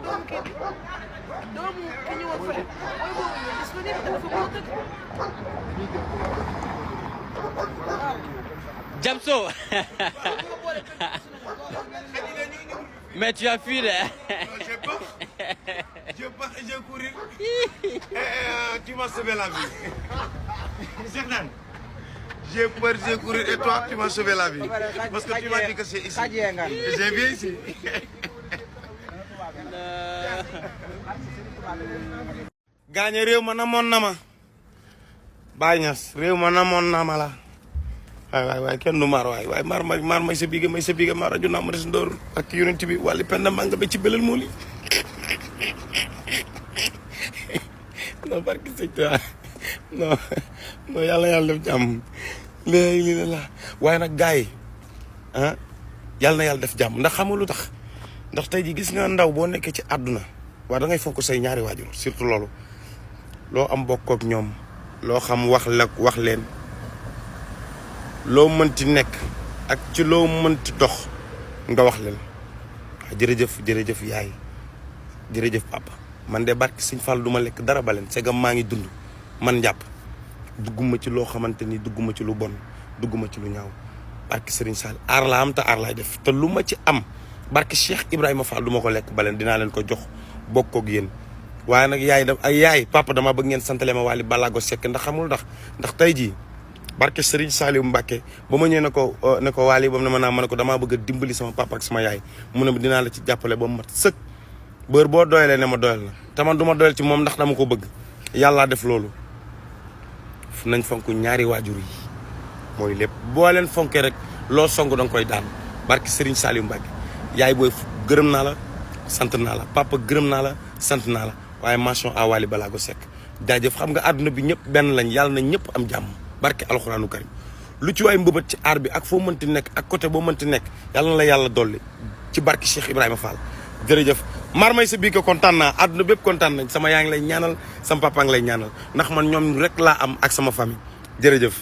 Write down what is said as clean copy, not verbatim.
doomu kii bi doomu ki ñëwoon fële mooy boobu ñëw disponible te dafa bëgg Jamso mais tu as fui de j'ai peur et j'ai couru tu m'as sauvé la vie Cheikh Nane j'ai peur j'ai couru et toi tu m'as sauvé la vie parce que tu m'as dit que c'est ici j'ai bien ici gaañe réew ma namoon na ma Baye Niass réew ma namoon na ma la waay kenn du maar waay maar may sa biige maar aju naa ma des ndoor ak yonent bi wàlli penda maa nga ba ci belal mool yi non barki sëñ Tuubaa non yàlla def jàmm léegi lii la waaye nag gars yi yàlla na yàlla def jàmm ndax xam nga lu tax ndax tey ji gis nga ndaw boo nekkee ci àdduna waaw da ngay fonk say ñaari waajur surtout loolu loo am bokk ak ñoom loo xam wax leen loo mënti nekk ak ci loo mënti dox nga wax leen waaw jërëjëf yaay jërëjëf papa man de barki Sëñ Fall du ma lekk dara ba leen segam maa ngi dund man njàpp dugguma ci loo xamante ni dugguma ci lu bon dugguma ci lu ñaaw barki Serigne Sall aar laa am te aar laay def te lu ma ci am barki Cheikh Ibrahima Fall du ma ko lekk ba leen dinaa leen ko jox bokk ak yéen waaye nag yaay papa dama bëgg ngeen santale ma Wally Ballago Seck ndax xamul ndax tey jii barke Serigne Saliou Mbacké ba ma ñëwee ne ko Wally ba mu ne ma ne ko damaa bëgg a dimbali sama papa ak sama yaay mu ne dinaa la ci jàppale ba mu mat sëkk bër boo doyalee ne ma doyal na te man du ma doyal ci moom ndax dama ko bëgg yàllaa def loolu nañ fonk ñaari waajur yi mooy lépp boo leen fonkee rek loo song danga koy daan barke Serigne Saliou Mbacké yaay booy gërëm naa la sant naa la papa gërëm naa la sant naa la waaye mention à Wally Ballago Seck jaajëf xam nga àdduna bi ñëpp benn lañ yàlla na ñëpp am jàmm barke alxuraanu karim lu ci waay mbëbët ci aar bi ak foo mënti nekk ak côté boo mënti nekk yàlla na la yàlla dolli ci barke Cheikh Ibrahima Fall jërëjëf mar may sa bii ko kontaan naa àdduna bépp kontaan nañ sama yaa ngi lay ñaanal sama papa ngi lay ñaanal ndax man ñoom rek laa am ak sama famille jërëjëf